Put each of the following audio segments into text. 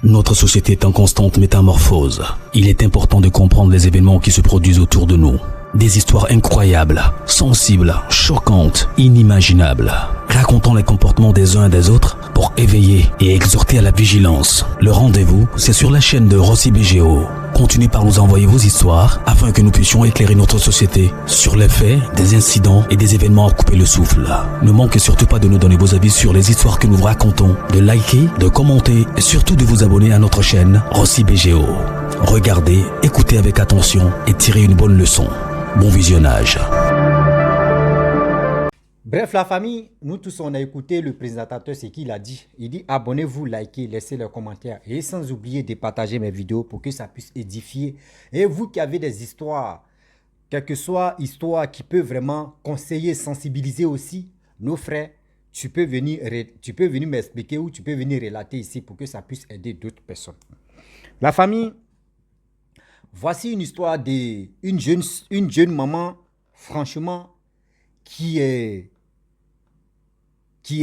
Notre société est en constante métamorphose. Il est important de comprendre les événements qui se produisent autour de nous. Des histoires incroyables, sensibles, choquantes, inimaginables. Racontons les comportements des uns et des autres pour éveiller et exhorter à la vigilance. Le rendez-vous, c'est sur la chaîne de Rossi BGO. Continuez par nous envoyer vos histoires afin que nous puissions éclairer notre société sur les faits, des incidents et des événements à couper le souffle. Ne manquez surtout pas de nous donner vos avis sur les histoires que nous vous racontons, de liker, de commenter et surtout de vous abonner à notre chaîne Rossi BGO. Regardez, écoutez avec attention et tirez une bonne leçon. Bon visionnage. Bref, la famille, nous tous on a écouté le présentateur, ce qu'il a dit. Il dit abonnez-vous, likez, laissez les commentaires et sans oublier de partager mes vidéos pour que ça puisse édifier. Et vous qui avez des histoires, quelle que soit histoire qui peut vraiment conseiller, sensibiliser aussi nos frères, tu peux venir m'expliquer ou tu peux venir relater ici pour que ça puisse aider d'autres personnes. La famille, voici une histoire d'une jeune maman, franchement, qui est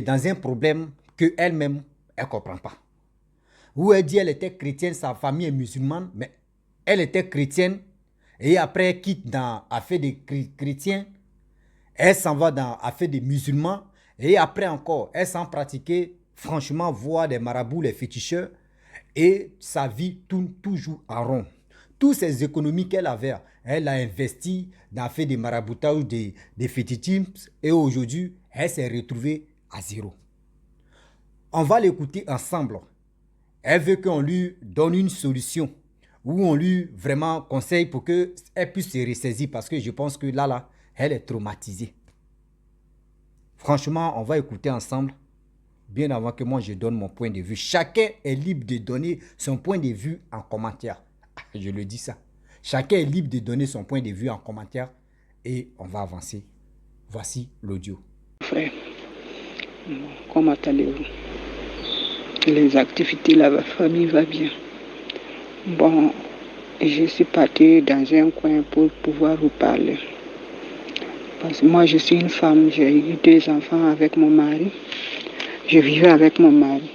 dans un problème qu'elle-même, elle ne comprend pas. Où elle dit qu'elle était chrétienne, sa famille est musulmane, mais elle était chrétienne et après elle quitte dans affaire des chrétiens, elle s'en va dans affaire des musulmans et après encore, elle s'en pratiquer, franchement, voir des marabouts, les féticheurs et sa vie tourne toujours en rond. Toutes ces économies qu'elle avait, elle a investi dans affaire des maraboutages, des fétichismes et aujourd'hui, elle s'est retrouvée à zéro. On va l'écouter ensemble. Elle veut qu'on lui donne une solution ou on lui vraiment conseille pour qu'elle puisse se ressaisir parce que je pense que là, elle est traumatisée. Franchement, on va écouter ensemble bien avant que moi je donne mon point de vue. Chacun est libre de donner son point de vue en commentaire. Je le dis ça. Chacun est libre de donner son point de vue en commentaire et on va avancer. Voici l'audio. Frère, comment allez-vous? Les activités, la famille va bien. Bon, je suis partie dans un coin pour pouvoir vous parler. Parce que moi, je suis une femme, j'ai eu 2 enfants avec mon mari. Je vivais avec mon mari.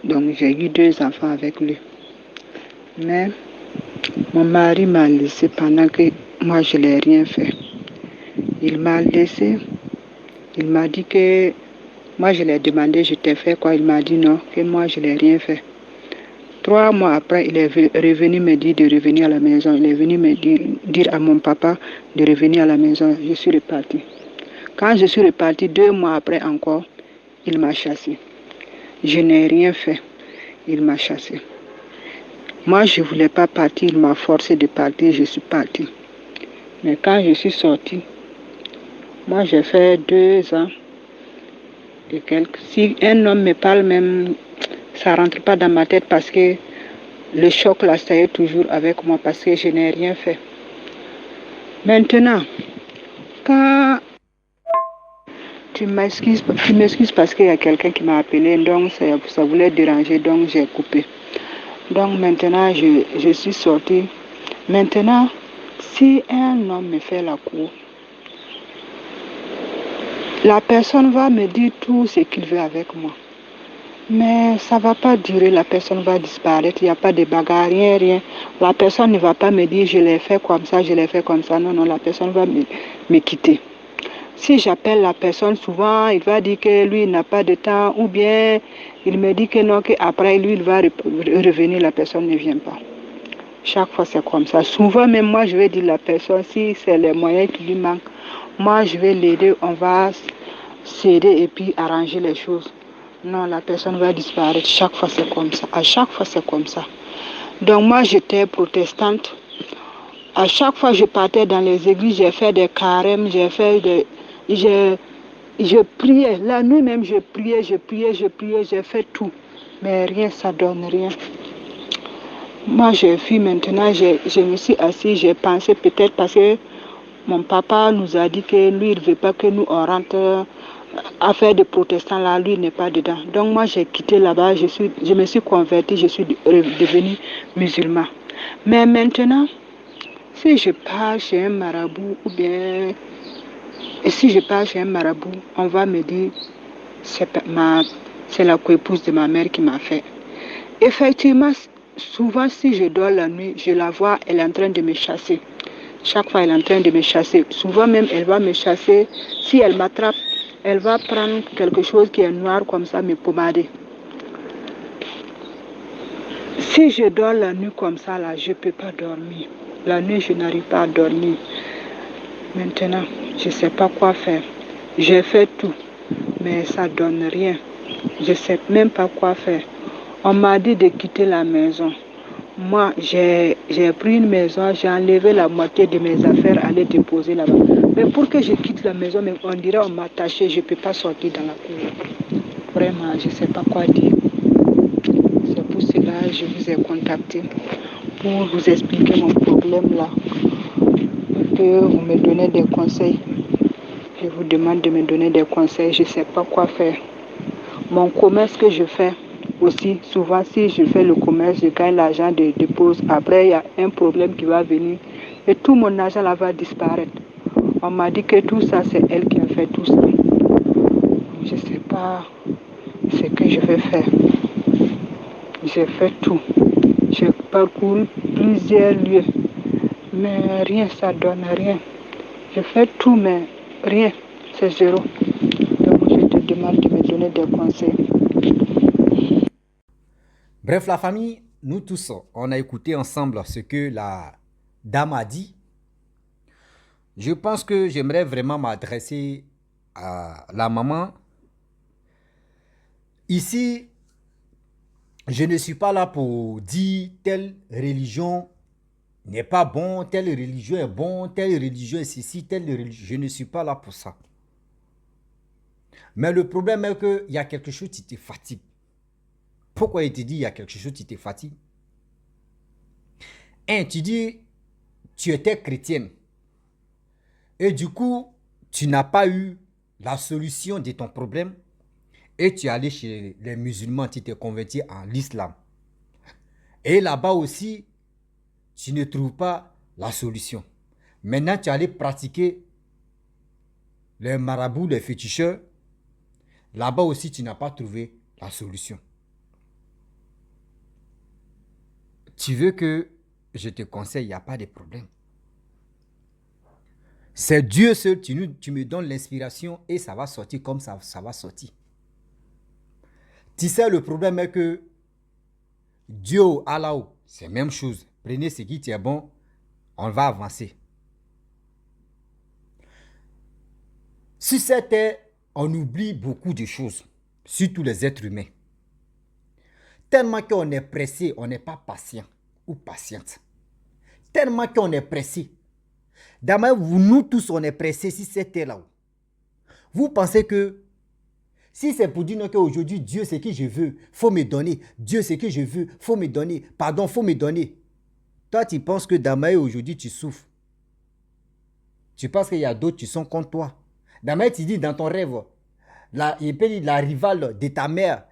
Donc, j'ai eu 2 enfants avec lui. Mais mon mari m'a laissé pendant que moi, je n'ai rien fait. Il m'a laissé. Il m'a dit que moi, je l'ai demandé, je t'ai fait quoi? Il m'a dit non, que moi, je n'ai rien fait. 3 mois après, il est revenu me dire de revenir à la maison. Il est venu me dire à mon papa de revenir à la maison. Je suis repartie. Quand je suis repartie, 2 mois après encore, il m'a chassé. Je n'ai rien fait. Il m'a chassé. Moi, je ne voulais pas partir. Il m'a forcé de partir. Je suis partie. Mais quand je suis sortie, moi, j'ai fait 2 ans et quelques. Si un homme me parle même, ça ne rentre pas dans ma tête parce que le choc, là, ça est toujours avec moi parce que je n'ai rien fait. Maintenant, quand tu m'excuses parce qu'il y a quelqu'un qui m'a appelé, donc ça voulait déranger, donc j'ai coupé. Donc maintenant, je suis sortie. Maintenant, si un homme me fait la cour, la personne va me dire tout ce qu'il veut avec moi. Mais ça ne va pas durer, la personne va disparaître, il n'y a pas de bagarre, rien. La personne ne va pas me dire je l'ai fait comme ça, je l'ai fait comme ça. Non, la personne va me quitter. Si j'appelle la personne, souvent, il va dire que lui, il n'a pas de temps, ou bien il me dit que non, qu'après lui, il va revenir, la personne ne vient pas. Chaque fois, c'est comme ça. Souvent, même moi, je vais dire à la personne, si c'est les moyens qui lui manquent, moi, je vais l'aider, on va s'aider et puis arranger les choses. Non, la personne va disparaître. Chaque fois, c'est comme ça. À chaque fois, c'est comme ça. Donc, moi, j'étais protestante. À chaque fois, je partais dans les églises, j'ai fait des carêmes, je priais. La nuit même, je priais, j'ai fait tout. Mais rien, ça donne rien. Moi, j'ai vu maintenant, je me suis assise, j'ai pensé peut-être parce que mon papa nous a dit que lui, il ne veut pas que nous on rentre affaire de protestants là, lui, il n'est pas dedans. Donc moi, j'ai quitté là-bas, je me suis convertie, je suis devenue musulman. Mais maintenant, si je pars chez un marabout ou bien... Et si je pars chez un marabout, on va me dire c'est la coépouse de ma mère qui m'a fait. Effectivement, souvent si je dors la nuit, je la vois, elle est en train de me chasser. Chaque fois, elle est en train de me chasser. Souvent même, elle va me chasser. Si elle m'attrape, elle va prendre quelque chose qui est noir comme ça, me pommader. Si je dors la nuit comme ça, là, je ne peux pas dormir. La nuit, je n'arrive pas à dormir. Maintenant, je ne sais pas quoi faire. J'ai fait tout, mais ça ne donne rien. Je ne sais même pas quoi faire. On m'a dit de quitter la maison. Moi, j'ai pris une maison, j'ai enlevé la moitié de mes affaires, aller déposer là-bas. Mais pour que je quitte la maison, on dirait on m'a attaché, je ne peux pas sortir dans la cour. Vraiment, je ne sais pas quoi dire. C'est pour cela que je vous ai contacté pour vous expliquer mon problème là. Et que vous me donnez des conseils. Je vous demande de me donner des conseils, je ne sais pas quoi faire. Mon commerce que je fais, aussi, souvent, si je fais le commerce, je gagne l'argent de dépose. Après, il y a un problème qui va venir et tout mon argent là va disparaître. On m'a dit que tout ça, c'est elle qui a fait tout ça. Je ne sais pas ce que je vais faire. J'ai fait tout. J'ai parcouru plusieurs lieux, mais rien, ça ne donne rien. Je fais tout, mais rien, c'est zéro. Donc, je te demande de me donner des conseils. Bref, la famille, nous tous, on a écouté ensemble ce que la dame a dit. Je pense que j'aimerais vraiment m'adresser à la maman. Ici, je ne suis pas là pour dire telle religion n'est pas bon, telle religion est bon, telle religion est ceci, telle religion. Je ne suis pas là pour ça. Mais le problème est qu'il y a quelque chose qui te fatigue. Pourquoi il te dit il y a quelque chose qui te fatigue? Tu dis, tu étais chrétienne. Et du coup, tu n'as pas eu la solution de ton problème. Et tu es allé chez les musulmans, tu t'es converti en l'islam. Et là-bas aussi, tu ne trouves pas la solution. Maintenant, tu es allé pratiquer les marabouts, les féticheurs. Là-bas aussi, tu n'as pas trouvé la solution. Tu veux que je te conseille, il n'y a pas de problème. C'est Dieu seul, tu me donnes l'inspiration et ça va sortir comme ça va sortir. Tu sais, le problème est que Dieu, Allah, c'est la même chose. Prenez ce qui est bon, on va avancer. Sur cette terre, on oublie beaucoup de choses, surtout les êtres humains. Tellement qu'on est pressé, on n'est pas patient ou patiente. Tellement qu'on est pressé. D'abord, nous tous, on est pressés sur cette terre-là. Vous pensez que si c'est pour dire qu'aujourd'hui, Dieu, c'est qui je veux, faut me donner. Dieu, c'est que je veux, faut me donner. Pardon, faut me donner. Toi, tu penses que Damae, aujourd'hui, tu souffres. Tu penses qu'il y a d'autres qui sont contre toi. Damae, tu dis dans ton rêve, la rivale de ta mère,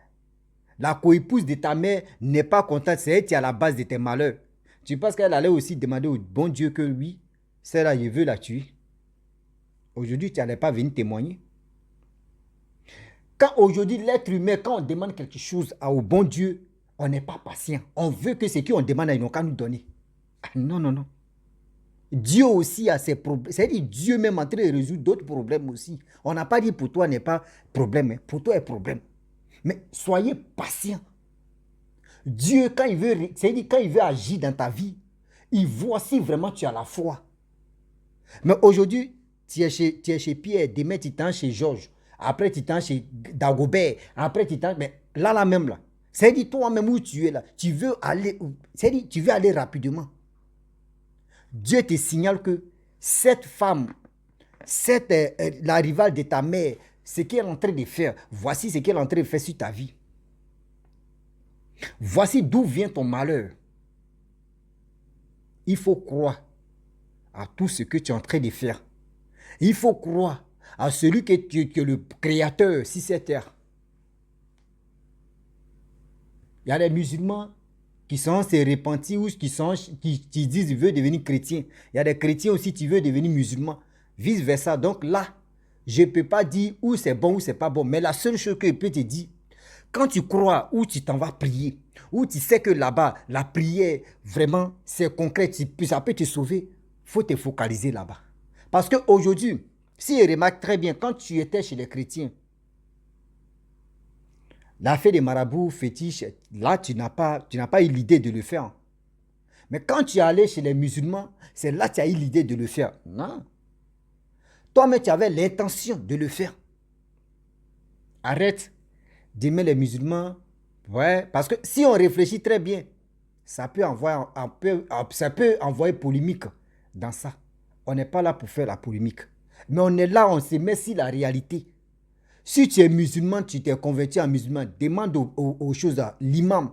la coépouse de ta mère n'est pas contente. C'est elle qui est à la base de tes malheurs. Tu penses qu'elle allait aussi demander au bon Dieu que oui, celle-là, je veux la tuer. Aujourd'hui, tu n'allais pas venir témoigner. Quand aujourd'hui, l'être humain, quand on demande quelque chose au bon Dieu, on n'est pas patient. On veut que ce qu'on demande, ils n'ont qu'à nous donner. Non, non, non. Dieu aussi a ses problèmes. C'est-à-dire Dieu même en train de résoudre d'autres problèmes aussi. On n'a pas dit pour toi n'est pas problème. Pour toi est problème. Mais soyez patient. Dieu, quand il veut, c'est-à-dire quand il veut agir dans ta vie, il voit si vraiment tu as la foi. Mais aujourd'hui, tu es chez Pierre, demain tu t'en chez Georges. Après, tu t'en chez Dagobert. Après, tu t'en... Mais là même, là. C'est-à-dire, toi-même où tu es là, tu veux aller... C'est-à-dire, tu veux aller rapidement. Dieu te signale que cette femme, la rivale de ta mère, ce qu'elle est en train de faire, voici ce qu'elle est en train de faire sur ta vie. Voici d'où vient ton malheur. Il faut croire à tout ce que tu es en train de faire. Il faut croire à celui qui est le créateur sur cette terre. Il y a des musulmans qui sont se repentis ou qui disent qu'ils veulent devenir chrétiens. Il y a des chrétiens aussi qui veulent devenir musulmans. Vice versa. Donc là, je ne peux pas dire où c'est bon ou c'est pas bon. Mais la seule chose que je peux te dire, quand tu crois ou tu t'en vas prier, où tu sais que là-bas, la prière, vraiment, c'est concret, ça peut te sauver, il faut te focaliser là-bas. Parce qu'aujourd'hui, si je remarque très bien, quand tu étais chez les chrétiens, l'affaire des marabouts fétiches, là, tu n'as pas eu l'idée de le faire. Mais quand tu es allé chez les musulmans, c'est là que tu as eu l'idée de le faire. Non. Toi-même, tu avais l'intention de le faire. Arrête d'aimer les musulmans. Ouais, parce que si on réfléchit très bien, ça peut envoyer polémique dans ça. On n'est pas là pour faire la polémique. Mais on est là, on se met sur la réalité. Si tu es musulman, tu t'es converti en musulman, demande aux choses à l'imam.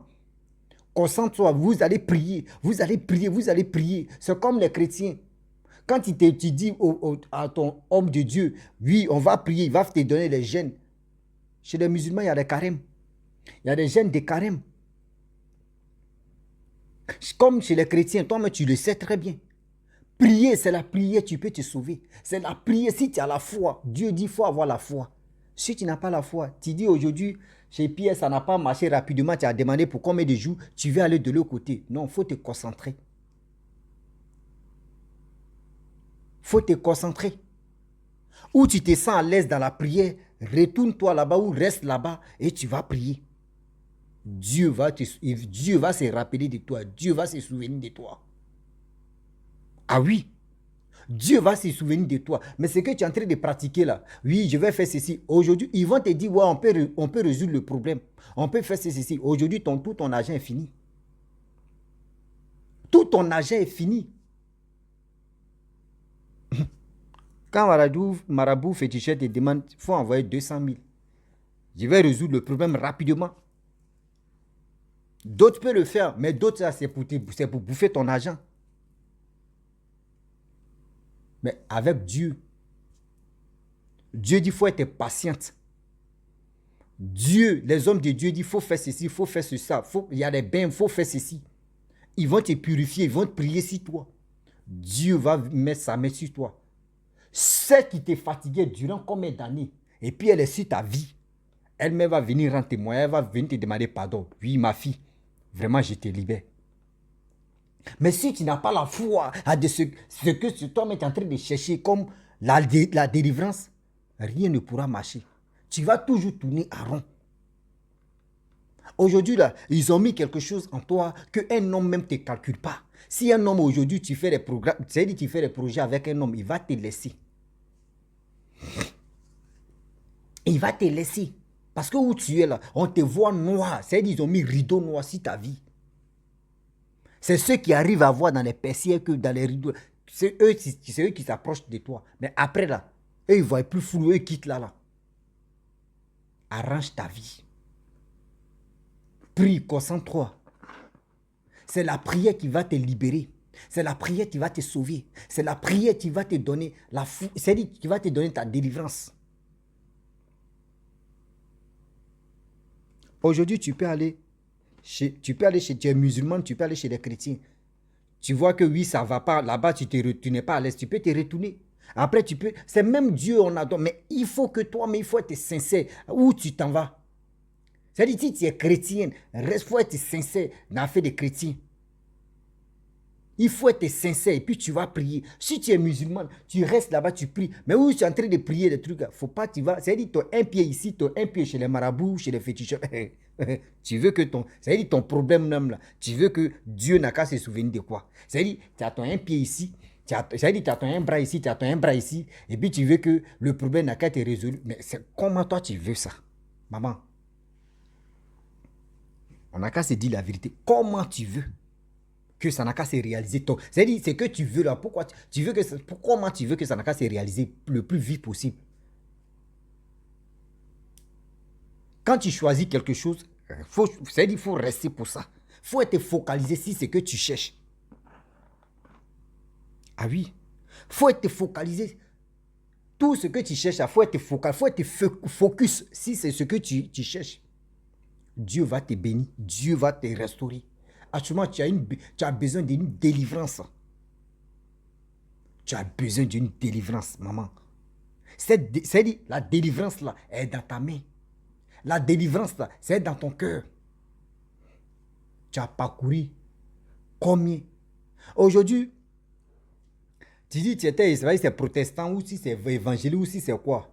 Concentre-toi, vous allez prier, vous allez prier, vous allez prier. C'est comme les chrétiens. Quand tu dis à ton homme de Dieu, oui, on va prier, il va te donner les gènes. Chez les musulmans, il y a des carèmes. Il y a des gènes de carême. Comme chez les chrétiens, toi-même, tu le sais très bien. Prier, c'est la prière, tu peux te sauver. C'est la prière, si tu as la foi. Dieu dit, il faut avoir la foi. Si tu n'as pas la foi, tu dis aujourd'hui, chez Pierre, ça n'a pas marché rapidement, tu as demandé pour combien de jours, tu veux aller de l'autre côté. Non, il faut te concentrer. Il faut te concentrer. Où tu te sens à l'aise dans la prière, retourne-toi là-bas ou reste là-bas et tu vas prier. Dieu va se rappeler de toi. Dieu va se souvenir de toi. Ah oui. Dieu va se souvenir de toi. Mais ce que tu es en train de pratiquer là, oui, je vais faire ceci. Aujourd'hui, ils vont te dire, ouais, on peut résoudre le problème. On peut faire ceci. Aujourd'hui, tout ton argent est fini. Tout ton argent est fini. Quand Marabout féticheur te demande, il faut envoyer 200 000. Je vais résoudre le problème rapidement. D'autres peuvent le faire, mais d'autres, c'est pour bouffer ton argent. Mais avec Dieu, Dieu dit qu'il faut être patiente. Dieu, les hommes de Dieu disent, il faut faire ceci, il faut faire ça. Il y a des bains, il faut faire ceci. Ils vont te purifier, ils vont te prier sur toi. Dieu va mettre sa main sur toi. Celle qui t'est fatiguée durant combien d'années, et puis elle est sur ta vie, elle-même va venir rendre témoin, elle va venir te demander pardon. Oui, ma fille, vraiment, je te libère. Mais si tu n'as pas la foi à ce que toi-même tu es en train de chercher comme la délivrance, rien ne pourra marcher. Tu vas toujours tourner à rond. Aujourd'hui, là, ils ont mis quelque chose en toi qu'un homme même ne te calcule pas. Si un homme aujourd'hui, tu fais des programmes, c'est-à-dire tu fais des projets avec un homme, il va te laisser. Il va te laisser. Parce que où tu es là, on te voit noir. C'est-à-dire qu'ils ont mis rideau noir sur ta vie. C'est ceux qui arrivent à voir dans les persiers que dans les rideaux. C'est eux qui s'approchent de toi. Mais après là, eux ils ne voient plus flou, eux ils quittent là. Arrange ta vie. Prie, concentre-toi. C'est la prière qui va te libérer. C'est la prière qui va te sauver. C'est la prière qui va te donner la foi. C'est-à-dire qui va te donner ta délivrance. Aujourd'hui, tu es musulman, tu peux aller chez les chrétiens. Tu vois que oui, ça ne va pas. Là-bas, tu n'es pas à l'aise. Tu peux te retourner. Après, c'est même Dieu, on adore. Mais il faut que toi, mais il faut être sincère. Où tu t'en vas? C'est-à-dire, si tu es chrétien, il faut être sincère dans l'affaire des chrétiens. Il faut être sincère et puis tu vas prier. Si tu es musulman, tu restes là-bas, tu pries. Mais où tu es en train de prier des trucs, faut pas, tu vas. C'est-à-dire, tu as un pied ici, tu as un pied chez les marabouts, chez les féticheurs. Tu veux que c'est-à-dire ton problème même là, tu veux que Dieu n'a qu'à se souvenir de quoi? C'est-à-dire, tu as ton un pied ici, c'est-à-dire, tu as ton un bras ici, tu as ton un bras ici, et puis tu veux que le problème n'a qu'à être résolu. Mais comment toi tu veux ça, maman? On n'a qu'à se dire la vérité. Comment tu veux que ça n'a qu'à se réaliser? C'est-à-dire, c'est que tu veux là. Pourquoi tu veux comment tu veux que ça n'a qu'à se réaliser le plus vite possible? Quand tu choisis quelque chose, c'est-à-dire, il faut rester pour ça. Il faut être focalisé sur ce que tu cherches. Ah oui. Il faut être focalisé. Tout ce que tu cherches, il faut être focus si c'est ce que tu cherches. Dieu va te bénir. Dieu va te restaurer. Actuellement, tu as besoin d'une délivrance. Tu as besoin d'une délivrance, maman. C'est-à-dire, la délivrance là est dans ta main. La délivrance là, c'est dans ton cœur. Tu as parcouru combien? Aujourd'hui, tu dis tu étais Israël, c'est protestant, ou si c'est évangélique, ou si c'est quoi.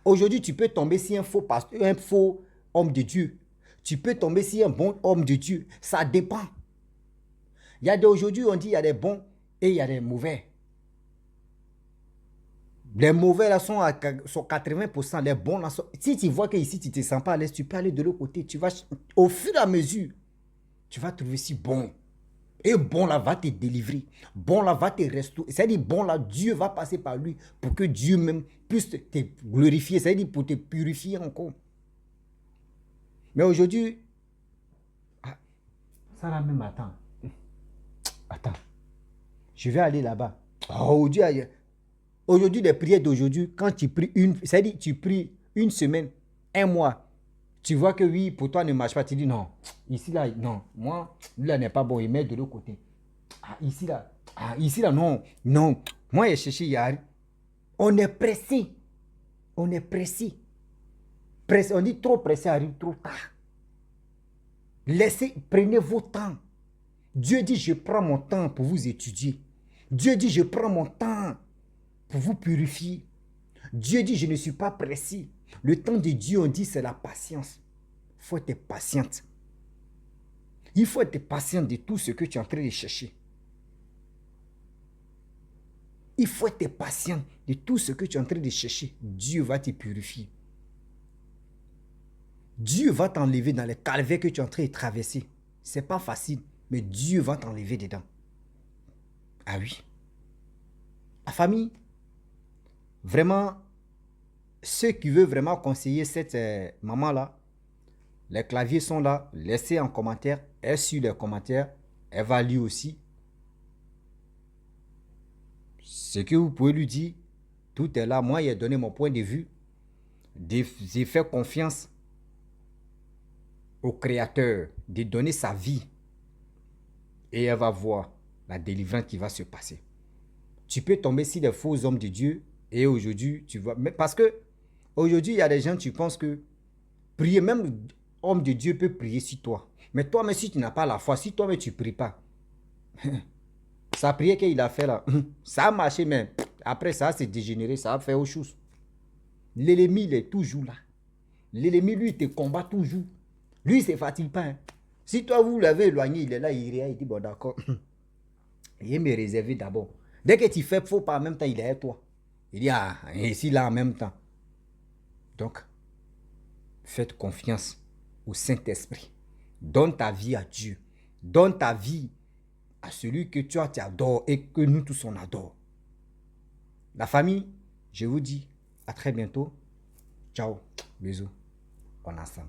Aujourd'hui, tu peux tomber sur un faux pasteur, un faux homme de Dieu. Tu peux tomber sur un bon homme de Dieu. Ça dépend. Il y a d'aujourd'hui, on dit il y a des bons et il y a des mauvais. Les mauvais là sont à 80%, les bons là sont... Si tu vois que ici tu ne te sens pas à l'aise, tu peux aller de l'autre côté. Tu vas, au fur et à mesure, tu vas trouver si bon. Et bon là va te délivrer. Bon là va te restaurer. C'est-à-dire bon là, Dieu va passer par lui pour que Dieu même puisse te glorifier. C'est-à-dire pour te purifier encore. Mais aujourd'hui, ça là même attends. Attends. Je vais aller là-bas. Aujourd'hui, les prières d'aujourd'hui, quand tu pries c'est-à-dire tu pries une semaine, un mois, tu vois que oui, pour toi ne marche pas, tu dis non, ici là, non, moi, lui là n'est pas bon, il met de l'autre côté. Ici là, non, non, moi j'ai cherché, il y a... On est pressé, on est pressé. On dit trop pressé arrive trop tard. Prenez vos temps. Dieu dit, je prends mon temps pour vous étudier. Dieu dit, je prends mon temps pour vous purifier. Dieu dit, je ne suis pas pressé. Le temps de Dieu, on dit, c'est la patience. Il faut être patiente. Il faut être patient de tout ce que tu es en train de chercher. Il faut être patient de tout ce que tu es en train de chercher. Dieu va te purifier. Dieu va t'enlever dans les calvaires que tu es en train de traverser. Ce n'est pas facile, mais Dieu va t'enlever dedans. Ah oui. La famille, vraiment, ceux qui veulent vraiment conseiller cette maman-là, les claviers sont là. Laissez en commentaire. Elle suit les commentaires. Elle va lire aussi. Ce que vous pouvez lui dire, tout est là. Moi, il a donné mon point de vue. J'ai fait confiance au Créateur de donner sa vie. Et elle va voir la délivrance qui va se passer. Tu peux tomber sur des faux hommes de Dieu. Et aujourd'hui, tu vois... Mais parce que aujourd'hui, il y a des gens, tu penses que prier, même homme de Dieu peut prier sur toi. Mais toi, même si tu n'as pas la foi, si toi, mais tu ne pries pas, sa prière qu'il a fait là, ça a marché, mais après ça s'est dégénéré, ça a fait autre chose. L'ennemi, il est toujours là. L'ennemi, lui, il te combat toujours. Lui, il ne se fatigue pas. Hein. Si toi, vous l'avez éloigné, il est là, il dit, bon, d'accord. Il me réserver d'abord. Dès que tu fais faux pas en même temps, il est avec toi. Il dit, ici, là, en même temps. Donc, faites confiance au Saint-Esprit. Donne ta vie à Dieu. Donne ta vie à celui que tu adores et que nous tous on adore. La famille, je vous dis à très bientôt. Ciao. Bisous. On est ensemble.